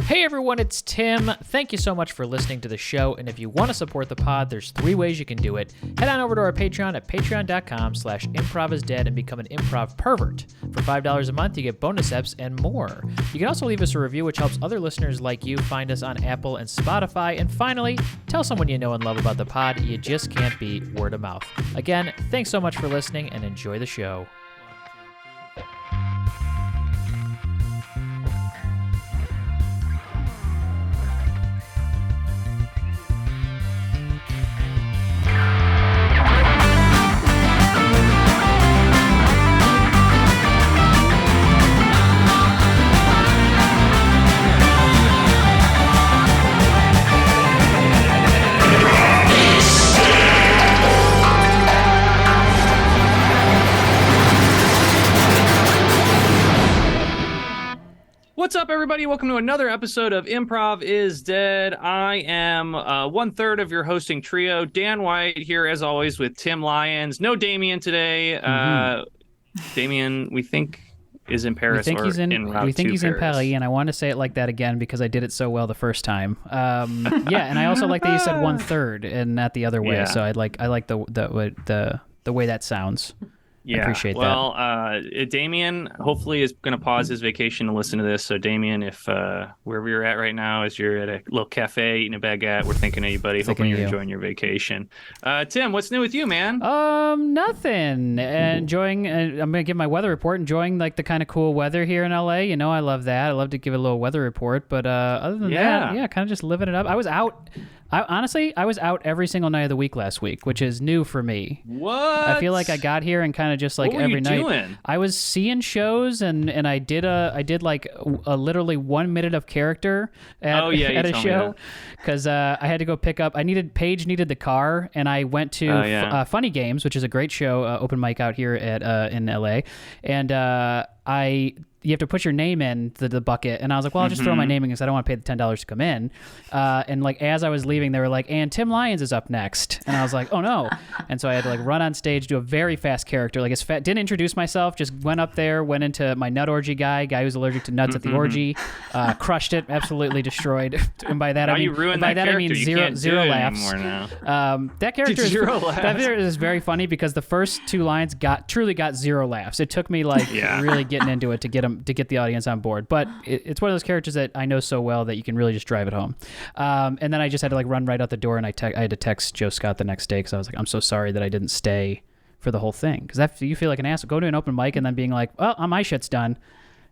Hey everyone, it's Tim. Thank you so much for listening to the show, and if you want to support the pod, there's 3 ways you can do it. Head on over to our Patreon at patreon.com/improvisdead and become an improv pervert. For $5 a month, you get bonus eps and more. You can also leave us a review, which helps other listeners like you find us on Apple and Spotify. And finally, tell someone you know and love about the pod. You just can't beat word of mouth. Again, thanks so much for listening, and enjoy the show. What's up, everybody? Welcome to another episode of Improv is Dead. I am 1/3 of your hosting trio. Dan White here, as always, with Tim Lyons. No Damien today. Damien, we think, is in Paris. We think he's in Paris, and I want to say it like that again because I did it so well the first time. Yeah, and I also like that you said 1/3 and not the other way. Yeah. So I like the way that sounds. Yeah, I appreciate that. Damien hopefully is going to pause his vacation to listen to this. So Damien, if wherever you're at right now, is you're at a little cafe eating a baguette, we're thinking of you, buddy. Hoping you're enjoying your vacation. Tim, what's new with you, man? Nothing. Enjoying. I'm going to give my weather report. Enjoying like the kind of cool weather here in LA. You know, I love that. I love to give a little weather report. But other than that, yeah, kind of just living it up. I was out. I was out every single night of the week last week, which is new for me. What? I feel like I got here and kind of just like what were every you night. Doing? I was seeing shows and I did like a literally 1 minute of character at a show because I had to go pick up. Paige needed the car, and I went to Funny Games, which is a great show, open mic out here at in LA, and you have to put your name in the bucket. And I was like, well, I'll just throw my name in because I don't want to pay the $10 to come in. And like, as I was leaving, they were like, and Tim Lyons is up next. And I was like, oh no. And so I had to like run on stage, do a very fast character. Like didn't introduce myself, just went up there, went into my nut orgy guy who's allergic to nuts at the orgy, crushed it, absolutely destroyed. And by that, I mean zero laughs. That character is very funny because the first 2 lines truly got 0 laughs. It took me like really getting into it to get the audience on board, but it's one of those characters that I know so well that you can really just drive it home. And then I just had to like run right out the door, and I had to text Joe Scott the next day because I was like, I'm so sorry that I didn't stay for the whole thing, because you feel like an asshole. Go to an open mic and then being like, well, my shit's done,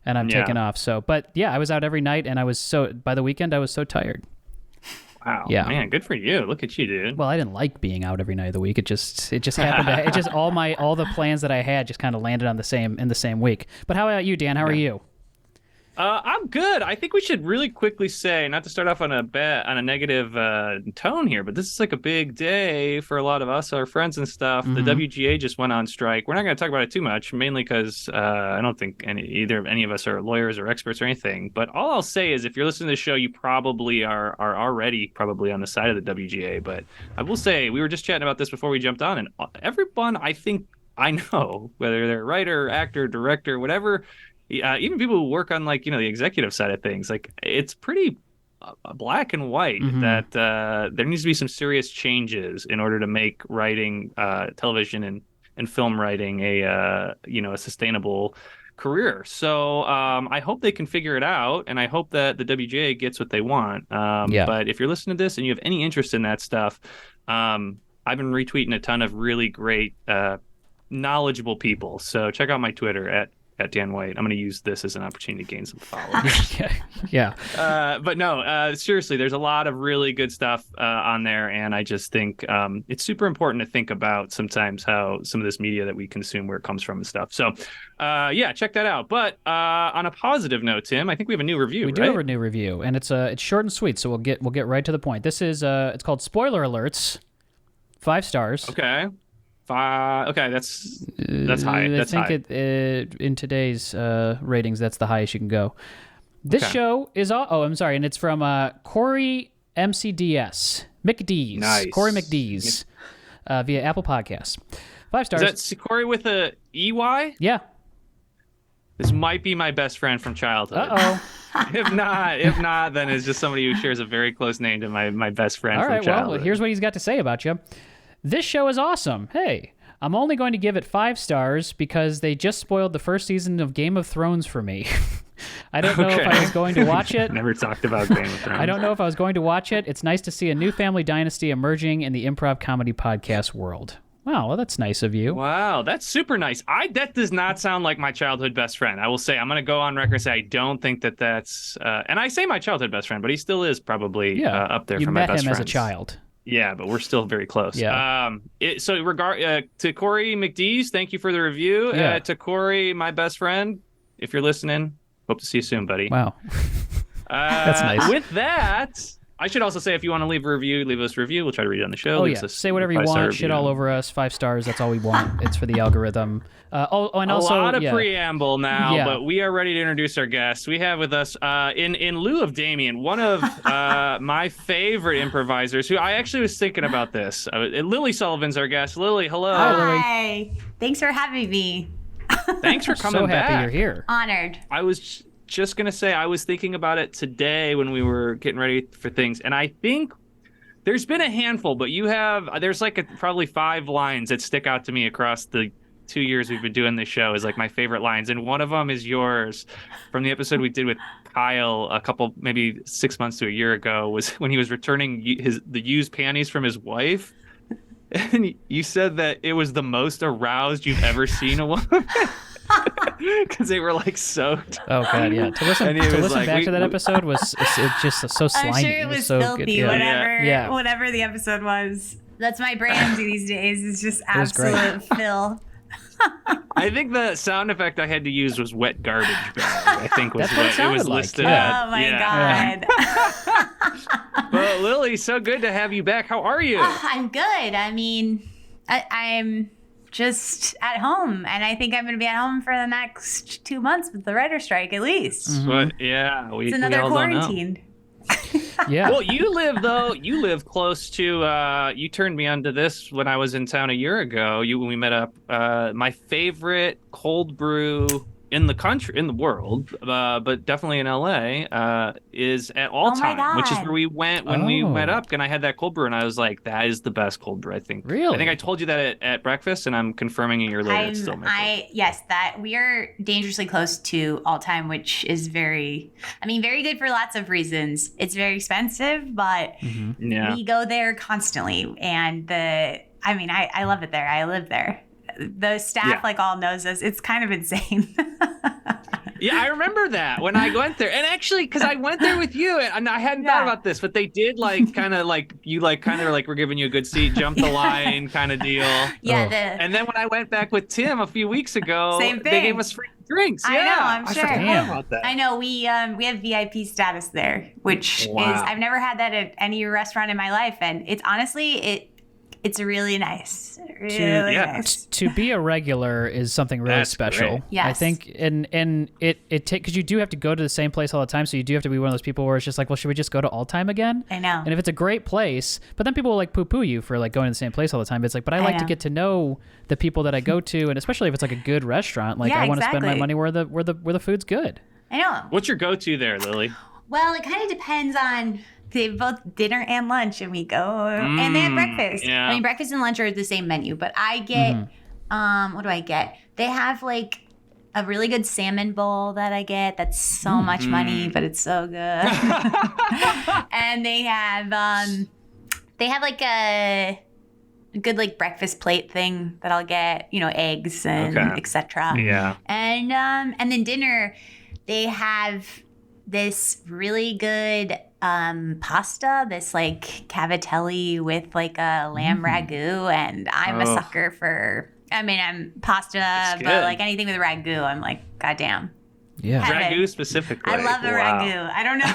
and I'm taking off. So, but yeah, I was out every night, and by the weekend I was so tired. Wow. Yeah. Man, good for you. Look at you, dude. Well, I didn't like being out every night of the week. It just happened. All the plans that I had just kind of landed in the same week. But how about you, Dan? How are you? I'm good. I think we should really quickly say, not to start off on a negative tone here, but this is like a big day for a lot of us, our friends and stuff. The WGA just went on strike. We're not going to talk about it too much, mainly because I don't think any of us are lawyers or experts or anything. But all I'll say is, if you're listening to the show, you probably are already probably on the side of the WGA. But I will say, we were just chatting about this before we jumped on, and everyone I think I know, whether they're writer, actor, director, whatever. Even people who work on like, the executive side of things, like it's pretty black and white that there needs to be some serious changes in order to make writing, television and film writing a sustainable career. So I hope they can figure it out, and I hope that the WGA gets what they want. But if you're listening to this and you have any interest in that stuff, I've been retweeting a ton of really great, knowledgeable people. So check out my Twitter at Dan White. I'm going to use this as an opportunity to gain some followers. Yeah. But no, seriously, there's a lot of really good stuff on there. And I just think it's super important to think about sometimes how some of this media that we consume, where it comes from and stuff. So check that out. But on a positive note, Tim, I think we have a new review. We do have a new review, and it's short and sweet. So we'll get right to the point. This is it's called Spoiler Alerts. 5 stars. Okay. Okay, that's high. I think in today's ratings, that's the highest you can go. This show is I'm sorry, and it's from Corey MCDS McDees. Nice. Corey McDees via Apple Podcasts. 5 stars. Is that Corey with a EY? Yeah. This might be my best friend from childhood. If not, then it's just somebody who shares a very close name to my best friend All from right, childhood. well, here's what he's got to say about you. This show is awesome. Hey, I'm only going to give it 5 stars because they just spoiled the first season of Game of Thrones for me. I don't know if I was going to watch it. Never talked about Game of Thrones. I don't know if I was going to watch it. It's nice to see a new family dynasty emerging in the improv comedy podcast world. Wow, well, that's nice of you. Wow, that's super nice. That does not sound like my childhood best friend. I will say, I'm going to go on record and say I don't think that's, and I say my childhood best friend, but he still is probably up there for my best friends. You met him as a child. Yeah, but we're still very close. Yeah. To Corey McDees, thank you for the review. Yeah. To Corey, my best friend, if you're listening, hope to see you soon, buddy. Wow. That's nice. With that, I should also say, if you want to leave a review, leave us a review. We'll try to read it on the show. Oh, yeah. Say whatever you want. Shit all over us. 5 stars. That's all we want. It's for the algorithm. And also, a lot of preamble now, but we are ready to introduce our guests. We have with us, in lieu of Damien, one of my favorite improvisers, who I actually was thinking about this. Lily Sullivan's our guest. Lily, hello. Hi. Thanks for having me. Thanks for coming back. So happy you're here. Honored. I was just going to say, I was thinking about it today when we were getting ready for things, and I think there's been a handful, but there's like probably 5 lines that stick out to me across the 2 years we've been doing this show as like my favorite lines, and one of them is yours from the episode we did with Kyle a couple, maybe 6 months to a year ago, was when he was returning the used panties from his wife, and you said that it was the most aroused you've ever seen a woman. Because they were like soaked. Oh god, yeah. To listen back to that episode was just so slimy. I'm sure it was so filthy. Good. Yeah. Whatever the episode was. That's my brand these days. It's just absolute fill. I think the sound effect I had to use was wet garbage bag. I think was what it was listed at. Oh my god. Well, Lily, so good to have you back. How are you? I'm good. I mean, I'm just at home, and I think I'm going to be at home for the next 2 months with the writer's strike at least. Mm-hmm. But it's another quarantine. Yeah. Well, you live close to, you turned me onto this when I was in town a year ago. When we met up, my favorite cold brew in the world, but definitely in LA, is at All Time, which is where we went when we met up, and I had that cold brew, and I was like, that is the best cold brew, I think. Really? I think I told you that at breakfast, and I'm confirming a year later it's still my favorite. Yes, that we are dangerously close to All Time, which is very good for lots of reasons. It's very expensive, but we go there constantly, and I love it there. I live there. The staff all knows us. It's kind of insane. Yeah, I remember that when I went there, and actually, because I went there with you, and I hadn't thought about this, but they did we're giving you a good seat, jump the line kind of deal. Yeah. And then when I went back with Tim a few weeks ago, same thing. They gave us free drinks. I know, I'm sure. I forgot about that. I know. We have VIP status there, which is I've never had that at any restaurant in my life, and it's honestly it's really nice. Really nice. To be a regular is something really special. Great. Yes. I think, and it because you do have to go to the same place all the time, so you do have to be one of those people where it's just like, well, should we just go to All Time again? I know. And if it's a great place, but then people will like poo-poo you for like going to the same place all the time. But it's like, but I like to get to know the people that I go to, and especially if it's like a good restaurant, like I want to spend my money where the food's good. I know. What's your go-to there, Lily? Well, it kind of depends on. They have both dinner and lunch, and we go, and they have breakfast. Yeah. I mean, breakfast and lunch are the same menu, but I get, what do I get? They have like a really good salmon bowl that I get. That's so much money, but it's so good. And they have like a good like breakfast plate thing that I'll get, eggs and etc. Yeah. And then dinner, they have this really good pasta, this like cavatelli with like a lamb ragu, and I'm a sucker for. I'm pasta, but like anything with ragu, I'm like, goddamn. Yeah, ragu specifically. I love a ragu. I don't know.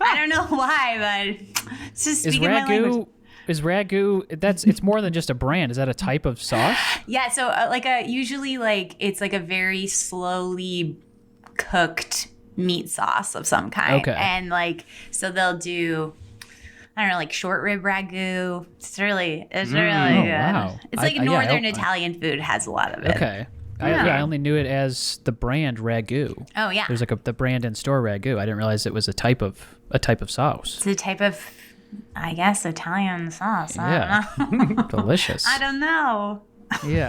I don't know why, but it's just speaking my language. Is ragu? It's more than just a brand. Is that a type of sauce? Yeah. So usually like it's like a very slowly cooked meat sauce of some kind. Okay. And like, so they'll do, I don't know, like short rib ragu. It's really good. Wow. It's like northern Italian food has a lot of it. Okay. I only knew it as the brand ragu. Oh yeah. There's like the brand in store ragu. I didn't realize it was a type of sauce. It's a type of, I guess, Italian sauce. Yeah. I don't know. Delicious. I don't know. Yeah.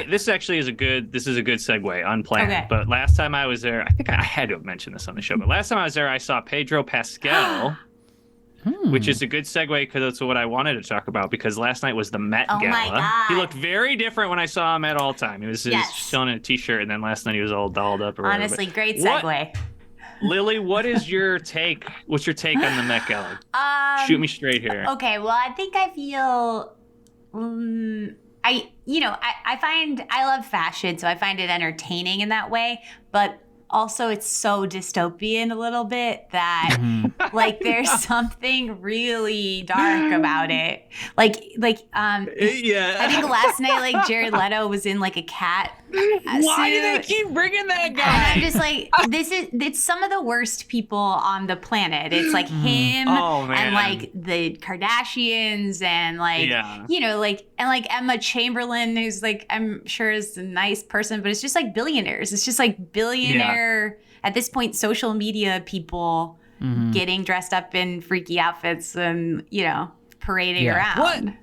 This actually is a good segue, unplanned. Okay. But last time I was there, I think I had to have mentioned this on the show, but last time I was there, I saw Pedro Pascal, which is a good segue because that's what I wanted to talk about, because last night was the Met Gala. My God. He looked very different when I saw him at all time. He was chilling in a t-shirt, and then last night he was all dolled up. Or Honestly, great segue. Lily, what is your take? What's your take on the Met Gala? Shoot me straight here. Okay, well, I think I feel... I love fashion, so I find it entertaining in that way, but also it's so dystopian a little bit that like there's something really dark about it. Yeah. I think last night like Jared Leto was in like a cat Why do they keep bringing that guy? I'm just like, it's some of the worst people on the planet. It's like him and like the Kardashians and like, and like Emma Chamberlain, who's like, I'm sure is a nice person, but it's just like billionaires. It's just like billionaire, at this point, social media people getting dressed up in freaky outfits and, parading around.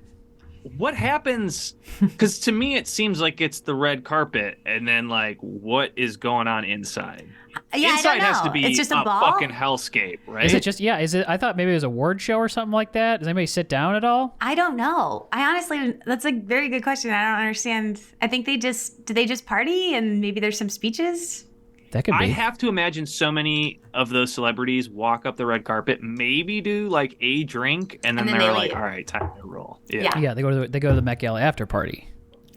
What happens? Because to me, it seems like it's the red carpet, and then like what is going on inside? Yeah, inside I don't know. has to be it's just a ball? fucking hellscape, right? Is it just? Yeah. Is it? I thought maybe it was a award show or something like that. Does anybody sit down at all? I don't know. I honestly, that's a very good question. I don't understand. I think did they just party and maybe there's some speeches? That could be. I have to imagine so many of those celebrities walk up the red carpet, maybe do like a drink, and then they're like, "All right, time to roll." Yeah. They go to the Met Gala after party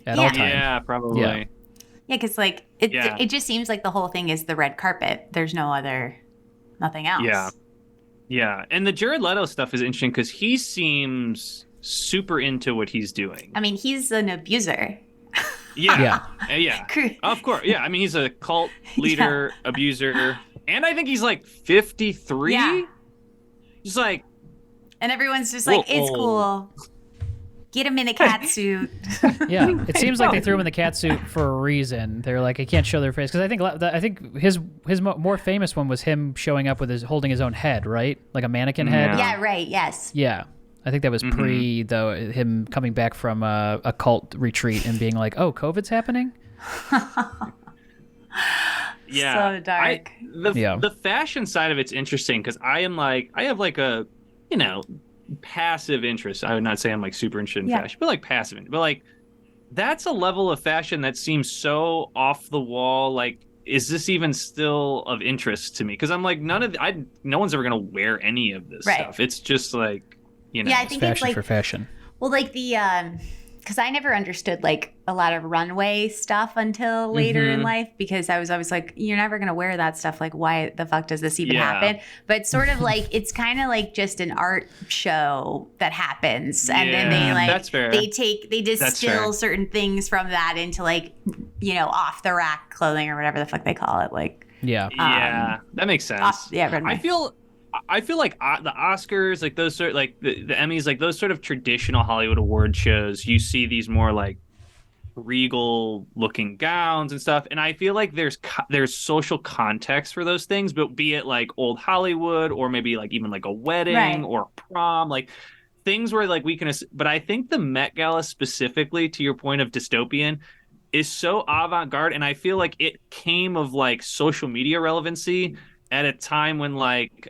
at all times. Yeah, probably. Yeah, because like it just seems like the whole thing is the red carpet. There's nothing else. Yeah. And the Jared Leto stuff is interesting because he seems super into what he's doing. I mean, he's an abuser. Yeah. Of course. Yeah. I mean, he's a cult leader, abuser, and I think he's like 53. Yeah. He's like, and everyone's just like, it's cool. Get him in a cat suit. Yeah, it seems like they threw him in the cat suit for a reason. They're like, I can't show their face because I think his more famous one was him showing up with holding his own head, right, like a mannequin head. Yeah. Right. Yes. Yeah. I think that was pre, though, him coming back from a cult retreat and being like, oh, COVID's happening? So dark. The fashion side of it's interesting because I have like a, passive interest. I would not say I'm like super interested in fashion, but like passive. But like, that's a level of fashion that seems so off the wall. Like, is this even still of interest to me? Because I'm like, no one's ever going to wear any of this stuff. It's just like, I think it's like for fashion. Well, like the because I never understood like a lot of runway stuff until later in life, because I was always like, you're never gonna wear that stuff. Like, why the fuck does this even happen? But it's sort of like it's kind of like just an art show that happens, and then they like that's fair. they distill certain things from that into like off the rack clothing or whatever the fuck they call it. Like that makes sense. Runway. I feel like the Oscars, like those sort, like the Emmys, like those sort of traditional Hollywood award shows, you see these more like regal looking gowns and stuff, and I feel like there's social context for those things, but be it like old Hollywood or maybe like even like a wedding or prom, like things where like we can. But I think the Met Gala specifically, to your point of dystopian, is so avant-garde, and I feel like it came of like social media relevancy at a time when like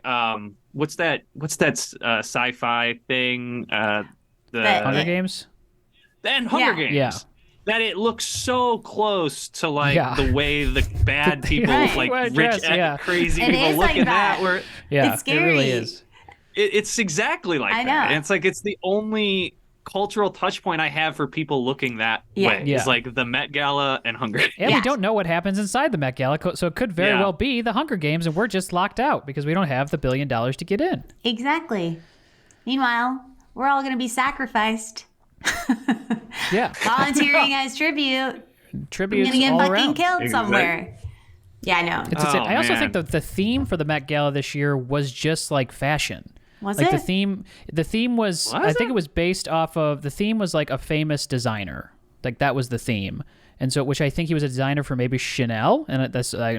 what's that sci-fi thing, the Hunger Games and Hunger Games, that it looks so close to like the way the bad people like rich crazy people look like at that where it's scary. It really is. It's exactly like that, and it's like it's the only cultural touch point I have for people looking that way. It's like the Met Gala and Hunger Games. And we don't know what happens inside the Met Gala, so it could very well be the Hunger Games, and we're just locked out because we don't have the $1 billion to get in. Exactly. Meanwhile, we're all going to be sacrificed. Volunteering as tribute. Tributes I'm all going to get around. fucking killed somewhere. Yeah, I know. I also think that the theme for the Met Gala this year was just like fashion. Was like it? The theme was I think it was based off of, the theme was like a famous designer. Like that was the theme. And so, which I think he was a designer for maybe Chanel, and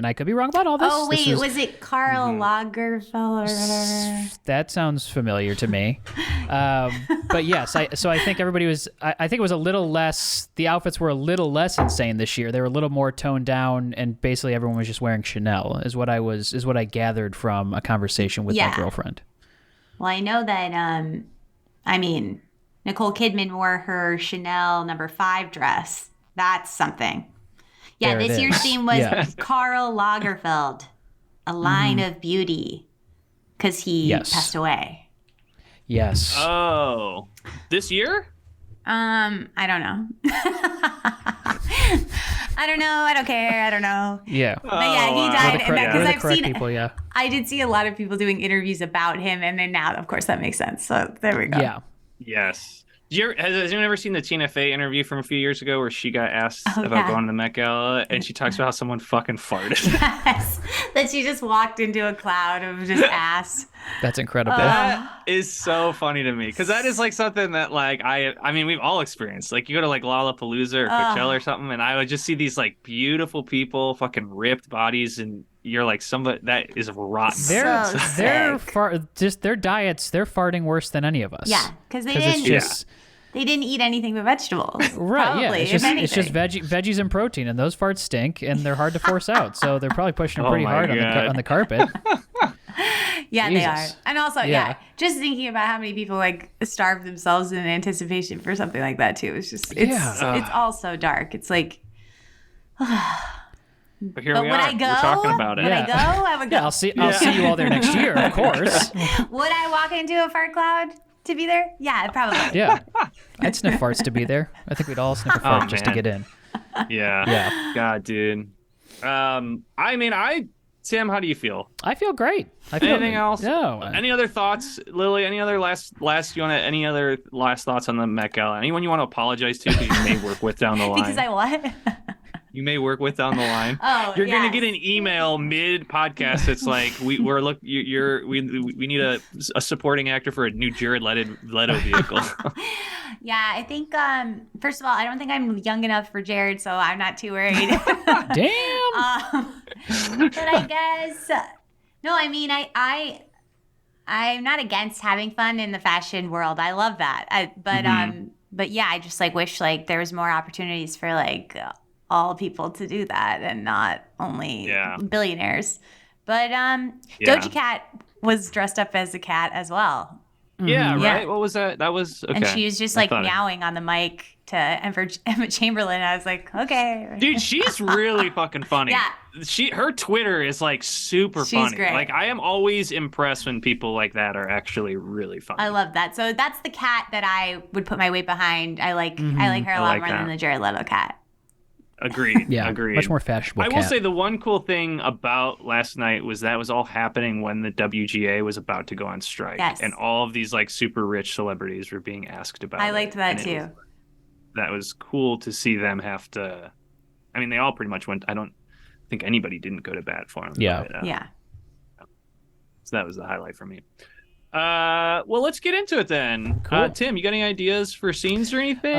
I could be wrong about all this. Oh wait, was it Karl Lagerfeld or whatever? That sounds familiar to me. But yes, so I think everybody was. I think it was a little less. The outfits were a little less insane this year. They were a little more toned down, and basically everyone was just wearing Chanel. Is what I gathered from a conversation with my girlfriend. Well, I know that. Nicole Kidman wore her Chanel No. 5 dress. That's something. Yeah, there this year's theme was Karl Lagerfeld, a line of beauty, because he passed away. Yes. Oh, this year? I don't know. I don't know. I don't care. I don't know. Yeah. But yeah, he died. Because I did see a lot of people doing interviews about him, and then now, of course, that makes sense. So there we go. Yeah. Yes. Has anyone ever seen the Tina Fey interview from a few years ago where she got asked about going to the Met Gala, and she talks about how someone fucking farted? Yes. That she just walked into a cloud of just ass. That's incredible. That is so funny to me, because that is like something that like I mean we've all experienced. Like you go to like Lollapalooza or Coachella or something, and I would just see these like beautiful people, fucking ripped bodies, and you're like, somebody that is rotten. Their diets, they're farting worse than any of us. Yeah, because they didn't eat anything but vegetables. Right, probably, it's just veggies and protein, and those farts stink, and they're hard to force out. So they're probably pushing them pretty hard on the carpet. Yeah, Jesus. They are. And also, just thinking about how many people like starve themselves in anticipation for something like that too. It's just, it's all so dark. It's like, but here we are. We're talking about it. Would I go? I would go. Yeah, I'll see you all there next year, of course. Would I walk into a fart cloud to be there? Yeah, probably. Yeah. I'd sniff farts to be there. I think we'd all sniff a fart just to get in. Yeah. God, dude. Sam, how do you feel? I feel great. Anything else? No. Any other thoughts, Lily? Any other any other last thoughts on the Met Gala? Anyone you want to apologize to that you may work with down the line? Because I what? You may work with down the line. Oh, you're gonna get an email mid podcast. It's like we need a supporting actor for a new Jared Leto vehicle. Yeah, I think first of all, I don't think I'm young enough for Jared, so I'm not too worried. Damn. But I guess no. I mean, I'm not against having fun in the fashion world. I love that. But yeah, I just like wish like there was more opportunities for like. All people to do that and not only billionaires. But Doja Cat was dressed up as a cat as well. Yeah, right? Yeah. What was that? That was okay. And she was just like meowing on the mic to Emma Chamberlain. I was like, okay. Dude, she's really fucking funny. Yeah. Her Twitter is like super funny. She's great. Like I am always impressed when people like that are actually really funny. I love that. So that's the cat that I would put my weight behind. I like her a lot more than the Jared Leto cat. Agreed. Yeah, agreed. Much more fashionable. I will say the one cool thing about last night was that was all happening when the WGA was about to go on strike, and all of these like super rich celebrities were being asked about. I liked that too. That was cool to see them have to. I mean, they all pretty much went. I don't think anybody didn't go to bat for them. Yeah. But, so that was the highlight for me. Well, let's get into it then. Cool. Tim, you got any ideas for scenes or anything?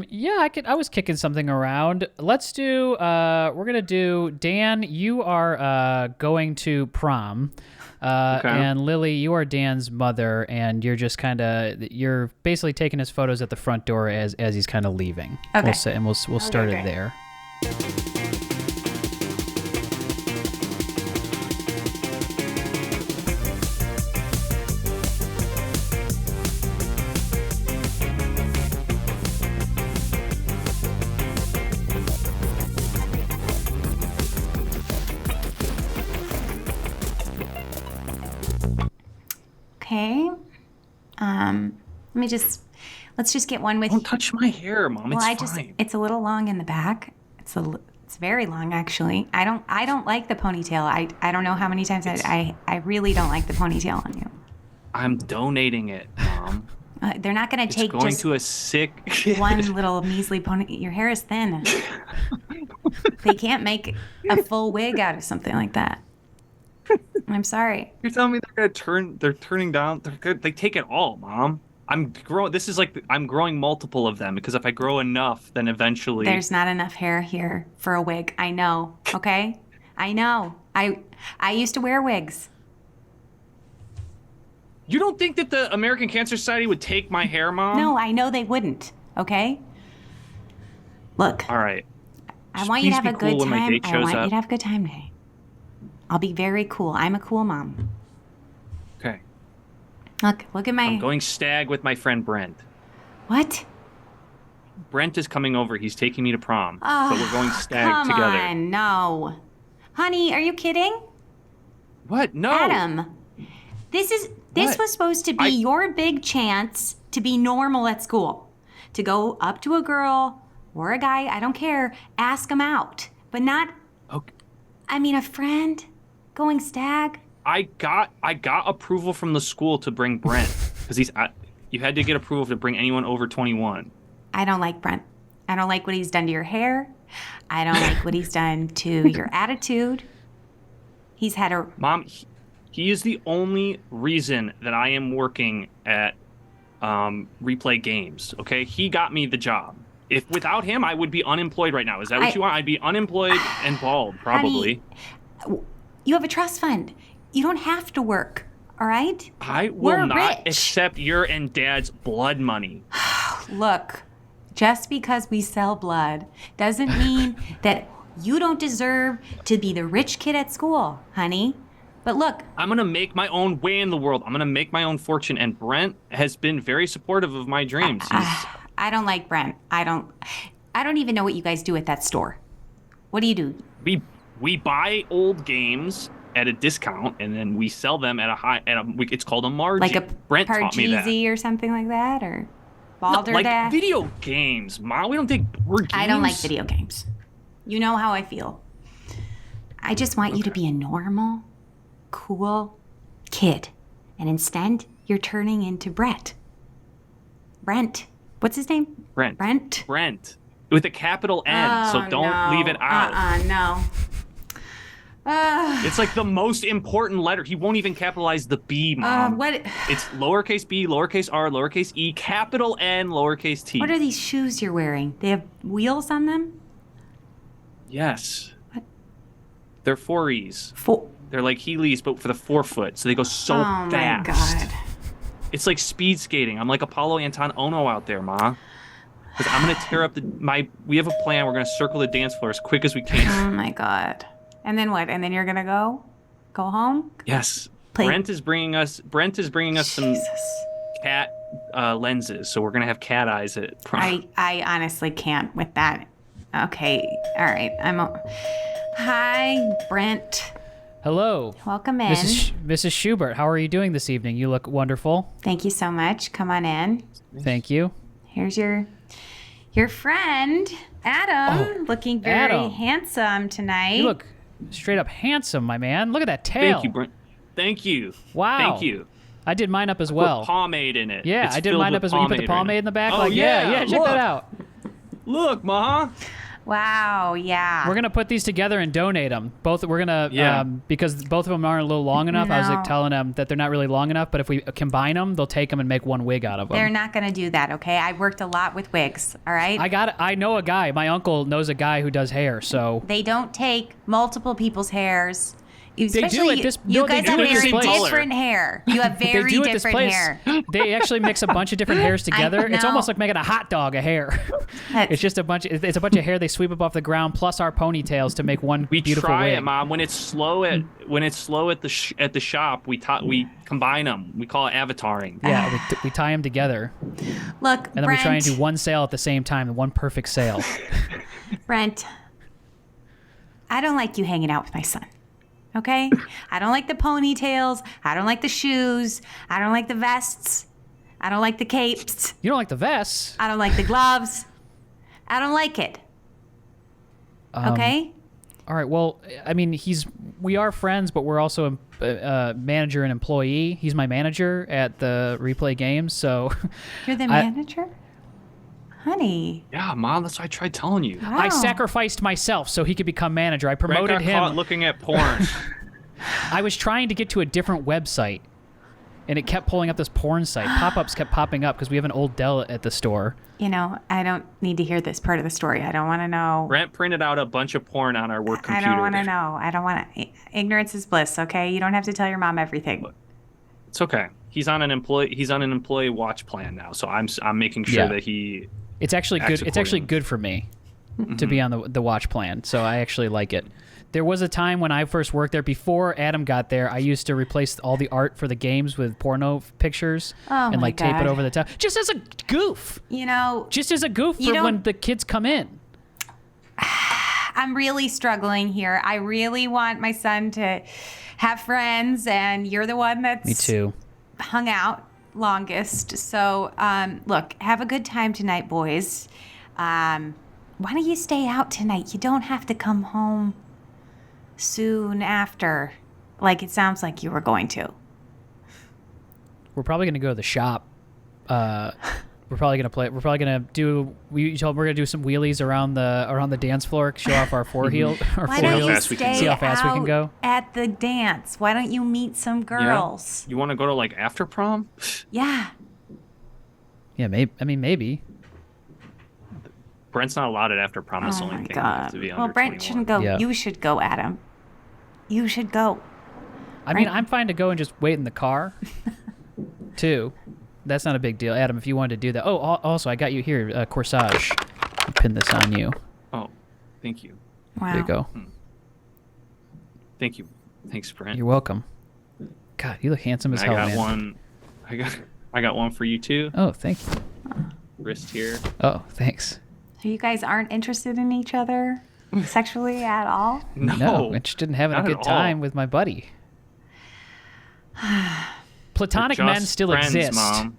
Yeah, I was kicking something around. Let's do. We're gonna do. Dan, you are going to prom, and Lily, you are Dan's mother, and you're just you're basically taking his photos at the front door as he's kind of leaving. Okay. We'll start it there. Okay. Let's just get one with. Don't touch my hair, Mom. It's fine. It's a little long in the back. It's very long, actually. I don't like the ponytail. I don't know how many times I really don't like the ponytail on you. I'm donating it, Mom. They're not going to take going just to a sick kid. One little measly pony. Your hair is thin. They can't make a full wig out of something like that. I'm sorry. You're telling me they're turning down? They take it all, Mom. I'm growing. This is like I'm growing multiple of them because if I grow enough, then eventually There's not enough hair here for a wig. I know. Okay, I know. I used to wear wigs. You don't think that the American Cancer Society would take my hair, Mom? No, I know they wouldn't. Okay. Look. All right. I want you to have a good time. I want up. you to have a good time today. I'll be very cool. I'm a cool mom. Okay. Look at my... I'm going stag with my friend Brent. What? Brent is coming over. He's taking me to prom. But we're going stag together. Come on, no. Honey, are you kidding? What? No. Adam, this was supposed to be your big chance to be normal at school. To go up to a girl or a guy, I don't care, ask them out. But not... Okay. I mean, a friend going stag. I got approval from the school to bring Brent because you had to get approval to bring anyone over 21. I don't like Brent. I don't like what he's done to your hair. I don't like what he's done to your attitude. He's had a... Mom, he is the only reason that I am working at Replay Games, okay? He got me the job. If without him, I would be unemployed right now. Is that what you want? I'd be unemployed and bald, probably. Honey, you have a trust fund. You don't have to work, all right? I will not accept your and Dad's blood money. Look, just because we sell blood doesn't mean that you don't deserve to be the rich kid at school, honey. But look. I'm going to make my own way in the world. I'm going to make my own fortune. And Brent has been very supportive of my dreams. I don't like Brent. I don't even know what you guys do at that store. What do you do? We buy old games at a discount and then we sell them at it's called a margin. Like a Brent taught me that. Parcheesi or something like that, or Balderdash. Like video games, Mom. We don't take board games. I don't like video games. You know how I feel. I just want you to be a normal, cool kid, and instead you're turning into Brent. What's his name? Brent. With a capital N, so don't leave it out. No. It's like the most important letter. He won't even capitalize the B, Mom. What? It's lowercase b, lowercase r, lowercase e, capital N, lowercase t. What are these shoes you're wearing? They have wheels on them? Yes. What? They're 4Es. They're like Heelys, but for the forefoot, so they go so fast. Oh, my God. It's like speed skating. I'm like Apollo Anton Ono out there, Ma. Because I'm going to tear up we have a plan. We're going to circle the dance floor as quick as we can. Oh, my God. And then what? And then you're going to go home? Yes. Brent is bringing us some cat lenses. So we're going to have cat eyes at prom. I honestly can't with that. Okay. All right. Hi, Brent. Hello. Welcome in. Mrs. Schubert, how are you doing this evening? You look wonderful. Thank you so much. Come on in. Thank you. Here's your friend, Adam, looking very handsome tonight. You look straight up handsome, my man. Look at that tail. Thank you, Brent. Thank you. Wow. Thank you. I did mine up as well. Put pomade in it. Yeah, I did mine up as well. You put the pomade in the back? Oh, yeah, check that out. Look, Ma. Wow, yeah. We're going to put these together and donate them. We're going to, because both of them aren't a little long enough. I was like telling them that they're not really long enough, but if we combine them, they'll take them and make one wig out of them. They're not going to do that, okay? I worked a lot with wigs, all right? I know a guy. My uncle knows a guy who does hair, so. They don't take multiple people's hairs. Especially you guys have very different hair. You have very different hair. They actually mix a bunch of different hairs together. It's almost like making a hot dog a hair. It's just a bunch of hair they sweep up off the ground plus our ponytails to make one beautiful wig. We try it, Mom. When it's slow at the shop, we combine them. We call it avataring. Yeah, we tie them together. Look, and then we try and do one sale at the same time, one perfect sale. Brent, I don't like you hanging out with my son. Okay? I don't like the ponytails. I don't like the shoes. I don't like the vests. I don't like the capes. You don't like the vests? I don't like the gloves. I don't like it. Okay? All right. Well, I mean, we are friends, but we're also a manager and employee. He's my manager at the Replay Games, so... You're the manager? Honey. Yeah, Mom, that's what I tried telling you. Wow. I sacrificed myself so he could become manager. I promoted him. Caught looking at porn. I was trying to get to a different website. and it kept pulling up this porn site. Pop-ups kept popping up because we have an old Dell at the store. You know, I don't need to hear this part of the story. I don't want to know. Brent printed out a bunch of porn on our work computer. I don't want to know. I don't want to. Ignorance is bliss. Okay, you don't have to tell your mom everything. It's okay. He's on an employee watch plan now, so I'm making sure that he. It's actually good. It's actually good for me to be on the watch plan, so I actually like it. There was a time when I first worked there, before Adam got there, I used to replace all the art for the games with porno pictures and like tape it over the top, just as a goof. You know, just as a goof for when the kids come in. I'm really struggling here. I really want my son to have friends, and you're the one that's me too hung out longest. So, look, have a good time tonight, boys. Why don't you stay out tonight? You don't have to come home soon after, like it sounds like you were going to. We're probably gonna go to the shop. We're probably gonna do. We're gonna do some wheelies around the dance floor, show off our four heel. Why don't you see how fast we can go at the dance? Why don't you meet some girls? Yeah. You want to go to like after prom? Yeah. Yeah, maybe. I mean, maybe. Brent's not allowed it after prom. That's the only thing. To be under Brent 21. shouldn't go. Yeah. You should go, Adam. You should go. I mean, I'm fine to go and just wait in the car, too. That's not a big deal. Adam, if you wanted to do that. Oh, also, I got you here, corsage. I'll pin this on you. Oh, thank you. Wow. There you go. Thanks, Brent. You're welcome. God, you look handsome as hell, man. I got one for you, too. Oh, thank you. Wrist here. Oh, thanks. So you guys aren't interested in each other sexually at all? No, interested in having a good time with my buddy. Platonic men still exist. Mom.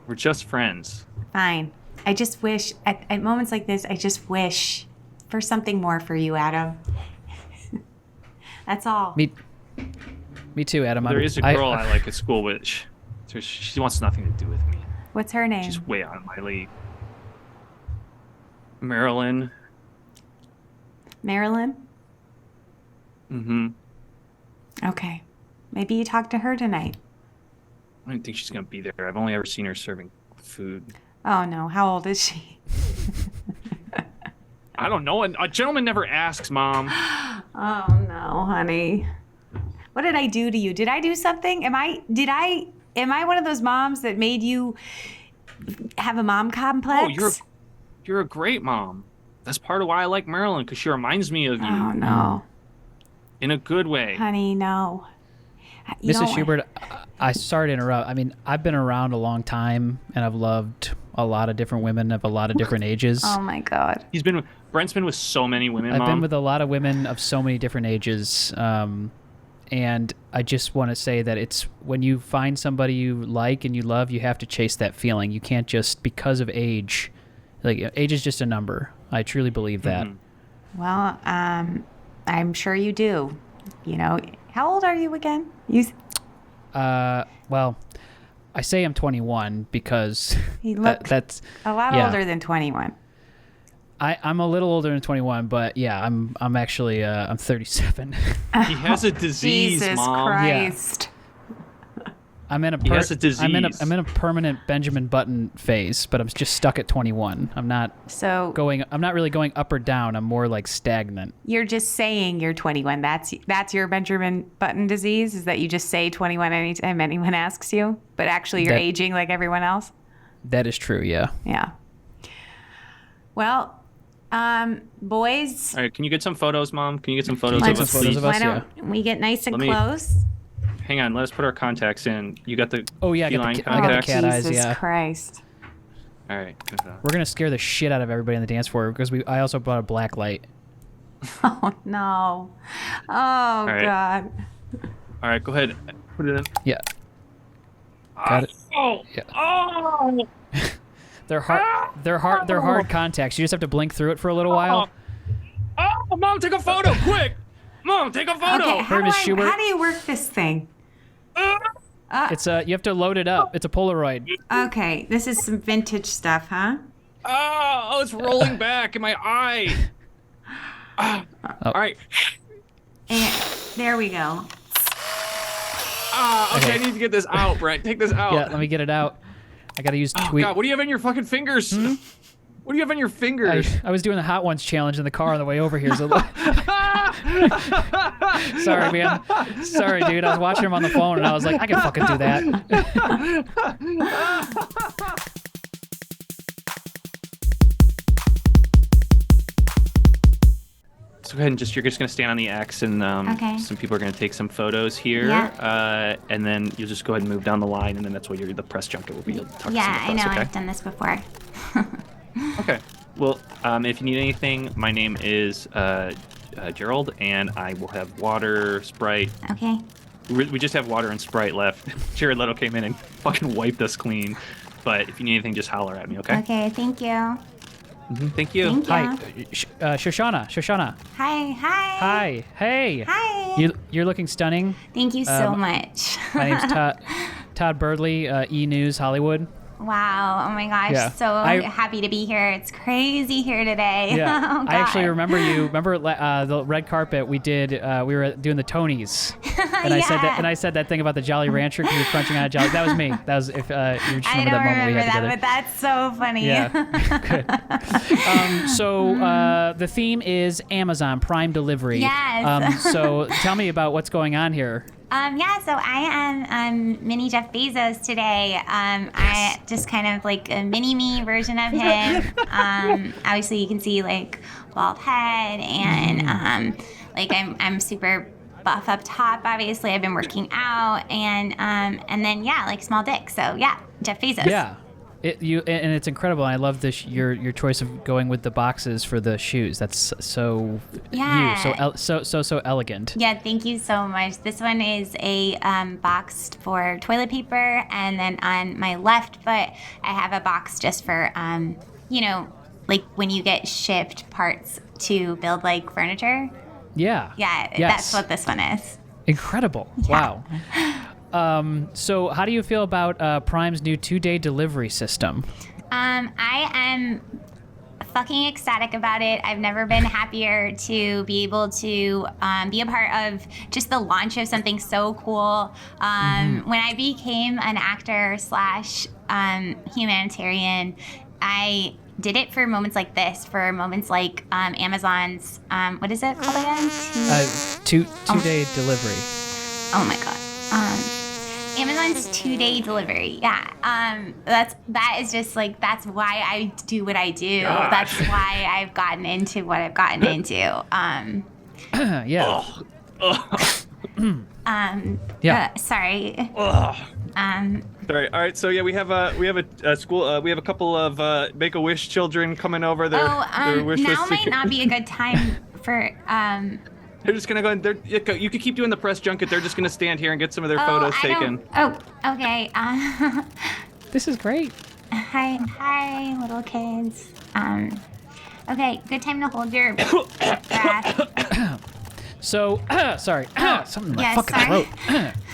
We're just friends. Fine. I just wish, at moments like this, I just wish for something more for you, Adam. That's all. Me too, Adam. Well, there is a girl I like at school, which she wants nothing to do with me. What's her name? She's way out of my league. Marilyn. Marilyn? Mm-hmm. Okay. Maybe you talk to her tonight. I don't think she's going to be there. I've only ever seen her serving food. Oh, no. How old is she? I don't know. A gentleman never asks, Mom. Oh, no, honey. What did I do to you? Did I do something? Am I one of those moms that made you have a mom complex? Oh, you're a great mom. That's part of why I like Marilyn, because she reminds me of you. Oh, no. In a good way. Honey, no. Mrs. Schubert, I sorry to interrupt. I mean, I've been around a long time, and I've loved a lot of different women of a lot of different ages. Oh, my God. Brent's been with so many women, I've Mom. been with a lot of women of so many different ages. And I just want to say that it's when you find somebody you like and you love, you have to chase that feeling. You can't just, because of age, like age is just a number. I truly believe that. Mm-hmm. Well, I'm sure you do. You know, how old are you again? Well, I say I'm 21 because he looks that's a lot older than 21. I'm a little older than 21, but yeah, I'm actually I'm 37. He has a disease, Jesus Mom. Christ. Yeah. I'm in a he has a disease. I'm in a permanent Benjamin Button phase, but I'm just stuck at 21. I'm not really going up or down. I'm more like stagnant. You're just saying you're 21. That's your Benjamin Button disease, is that you just say 21 anytime anyone asks you, but actually you're aging like everyone else? That is true, yeah. Yeah. Well, boys. All right, can you get some photos, Mom? Can you get some photos of us, please? Why don't we get nice and close? Hang on, let us put our contacts in. You got the I got the cat eyes, Jesus yeah. Christ. All right. We're going to scare the shit out of everybody on the dance floor because I also brought a black light. Oh, no. Oh, right. God. All right, go ahead. Put it in. Yeah. Got it. Oh! Yeah. Oh! They're hard contacts. You just have to blink through it for a little while. Oh, Mom, take a photo, quick! Mom, take a photo. Okay, how do you work this thing? It's you have to load it up. It's a Polaroid. Okay, this is some vintage stuff, huh? Oh, it's rolling back in my eye. All right. And there we go. Okay, I need to get this out, Brent. Take this out. Yeah, let me get it out. I gotta use tweet. God, what do you have in your fucking fingers? What do you have in your fingers? I was doing the Hot Ones challenge in the car on the way over here. So sorry, man. Sorry, dude. I was watching him on the phone, and I was like, I can fucking do that. So go ahead and you're just gonna stand on the X, and some people are gonna take some photos here, and then you'll just go ahead and move down the line, and then that's where the press junket will be. Able to talk to some of the press, I know. okay? I've done this before. Okay. Well, if you need anything, my name is Gerald, and I will have water, Sprite. Okay. We just have water and Sprite left. Jared Leto came in and fucking wiped us clean. But if you need anything, just holler at me, okay? Okay, thank you. Thank you. Thank you. Hi, Shoshana. Hi. Hey. Hi. You're looking stunning. Thank you so much. My name's Todd Birdley, E! News Hollywood. Wow. Oh my gosh. Yeah. So happy to be here. It's crazy here today. Yeah. Oh, God. I actually remember you. Remember the red carpet we did? We were doing the Tonys. And I said that thing about the Jolly Rancher because we were crunching on a Jolly. That was me. That was if you just remember that moment we had together. But that's so funny. Yeah. Good. So the theme is Amazon Prime delivery. Yes. So tell me about what's going on here. So I am mini Jeff Bezos today. I just kind of like a mini-me version of him. Obviously you can see like bald head and I'm super buff up top. Obviously I've been working out and then like small dick. So yeah, Jeff Bezos. Yeah. And it's incredible. I love this your choice of going with the boxes for the shoes. That's so so elegant. Yeah, thank you so much. This one is a box for toilet paper, and then on my left foot I have a box just for like when you get shipped parts to build like furniture. Yeah. Yeah, yes. That's what this one is. Incredible. Yeah. Wow. So how do you feel about Prime's new 2-day delivery system? I am fucking ecstatic about it. I've never been happier to be able to be a part of just the launch of something so cool. When I became an actor / humanitarian, I did it for moments like this, for moments like Amazon's, what is it called again? Two-day delivery. Oh my God. Amazon's 2-day delivery. Yeah. That is just like, that's why I do what I do. Gosh. That's why I've gotten into what I've gotten into. Yeah. Yeah. Sorry. Sorry. All right. So yeah, we have a school. We have a couple of Make-A-Wish children coming over. Their wish now list. might not be a good time for. They're just gonna go and you could keep doing the press junket. They're just gonna stand here and get some of their photos taken. Okay. This is great. Hi, little kids. Okay, good time to hold your breath. So, sorry. Something in my fucking throat.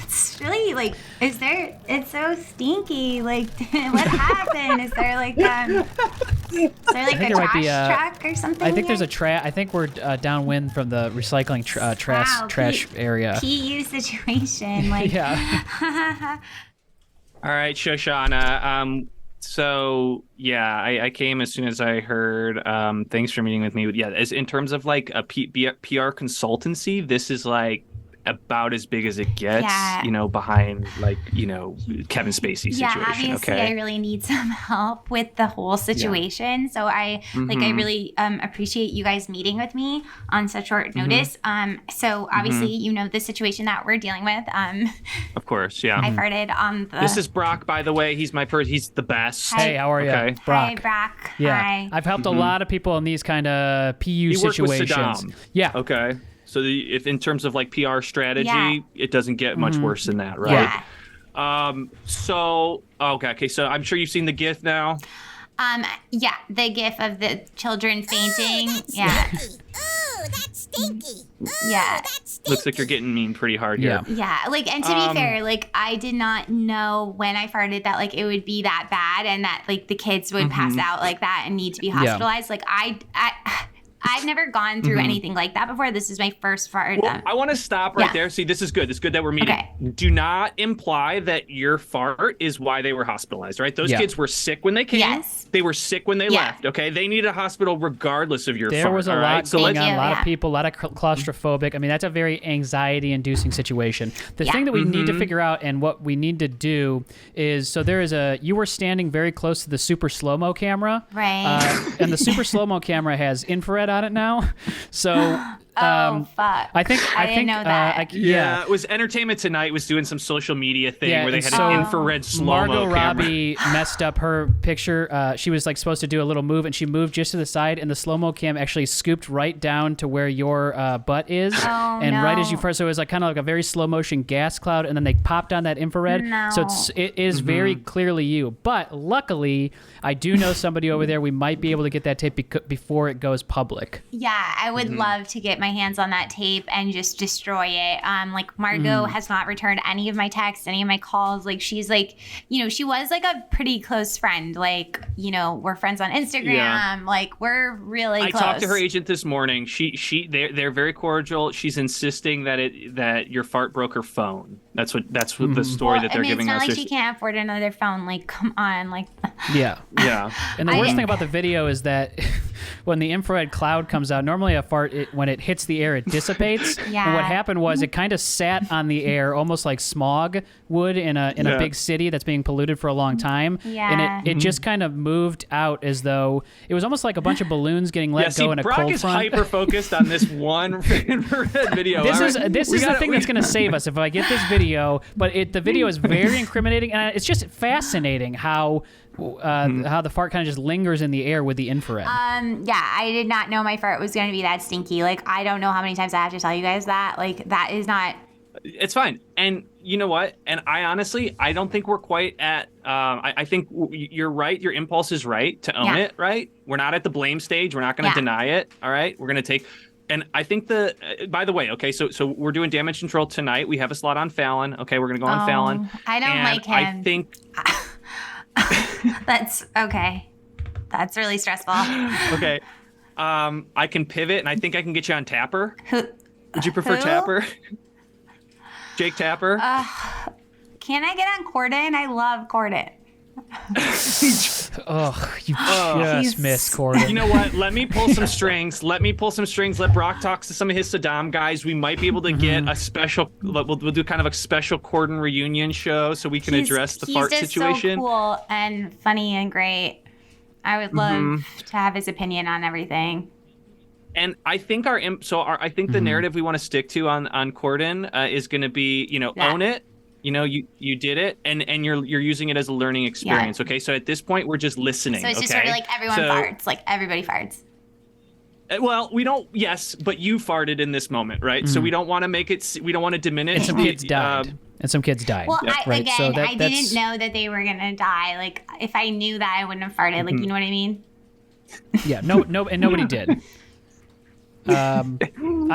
It's really like, it's so stinky. Like, what happened? Is there like a trash truck or something? I think there's a I think we're downwind from the recycling trash area. PU situation. Like, yeah. All right, Shoshana. So yeah, I came as soon as I heard. Thanks for meeting with me. Yeah, as in terms of like a PR consultancy, this is like about as big as it gets, behind like, Kevin Spacey situation. Yeah, obviously I really need some help with the whole situation. Yeah. So I really appreciate you guys meeting with me on such short notice. So obviously, the situation that we're dealing with. Of course, yeah. I farted on the... This is Brock, by the way. He's he's the best. Hi. Hey, how are you? Okay. Brock. Hi, Brock. Yeah. Hi. I've helped a lot of people in these kind of PU situations. Worked with Saddam. Yeah. Okay. So if in terms of like PR strategy, it doesn't get much worse than that, right? Yeah. So I'm sure you've seen the GIF now. Yeah, the GIF of the children fainting. Yeah. Ooh, that's stinky. Ooh, yeah. That's stinky. Looks like you're getting mean pretty hard here. Yeah. Like, and to be fair, like, I did not know when I farted that like it would be that bad and that like the kids would pass out like that and need to be hospitalized. Like I've never gone through anything like that before. This is my first fart. Well, I want to stop right there. See, this is good. It's good that we're meeting. Okay. Do not imply that your fart is why they were hospitalized, right? Those kids were sick when they came. Yes. They were sick when they left, okay? They needed a hospital regardless of your fart. There was a lot going on, a lot yeah. of people, a lot of claustrophobic. I mean, that's a very anxiety-inducing situation. The thing that we need to figure out and what we need to do is, so there is you were standing very close to the super slow-mo camera. Right. And the super slow-mo camera has infrared on it now. So fuck. I think didn't know that. It was Entertainment Tonight was doing some social media thing where they had so an infrared slow-mo Margot camera. Robbie messed up her picture. She was like supposed to do a little move, and she moved just to the side, and the slow-mo cam actually scooped right down to where your butt is, right as you first. So it was like kind of like a very slow motion gas cloud, and then they popped on that infrared. No. So it is very clearly you. But luckily, I do know somebody over there. We might be able to get that tape before it goes public. Yeah, I would love to get my hands on that tape and just destroy it. Like Margot has not returned any of my texts, any of my calls. Like she's like, she was like a pretty close friend. Like, we're friends on Instagram. Yeah. Like we're really close. I talked to her agent this morning. They're very cordial. She's insisting that your fart broke her phone. That's what the story that they're giving us. It's not like she can't afford another phone. Like, come on, like. Yeah. And the worst thing about the video is that when the infrared cloud comes out, normally a fart, when it hits the air, it dissipates. Yeah. And what happened was it kind of sat on the air, almost like smog would in a big city that's being polluted for a long time. Yeah. And it just kind of moved out as though it was almost like a bunch of balloons getting let go in a Brock cold is front. hyper focused on this one infrared video. This is the thing that's going to save us if I get this video. But the video is very incriminating, and it's just fascinating how the fart kind of just lingers in the air with the infrared. I did not know my fart was going to be that stinky. Like, I don't know how many times I have to tell you guys that. Like, that is not. It's fine. And you know what? And I don't think we're quite at, I think you're right. Your impulse is right to own it, right? We're not at the blame stage. We're not going to deny it. All right. We're going to take, and I think by the way, okay, so we're doing Damage Control tonight. We have a slot on Fallon. Okay. We're going to go on Fallon. I don't like him. I think. That's okay. That's really stressful. Okay. I can pivot, and I think I can get you on Tapper. Would you prefer Who? Tapper? Jake Tapper? Can I get on Corden? I love Corden. You just missed Corden. You know what? Let me pull some strings. Let Brock talk to some of his Saddam guys. We might be able to get a special. We'll do kind of a special Corden reunion show so we can address the fart situation. He's just so cool and funny and great. I would love to have his opinion on everything. And I think I think the narrative we want to stick to on Corden is going to be, own it. You did it, and you're using it as a learning experience. Okay, so at this point we're just listening. So it's just sort of like everyone farts, like everybody farts. Well, we don't. Yes, but you farted in this moment, right? So we don't want to make it. We don't want to diminish. And some kids died. Well, right? I didn't know that they were gonna die. Like, if I knew that, I wouldn't have farted. Like, you know what I mean? Yeah. No, and nobody did. I'm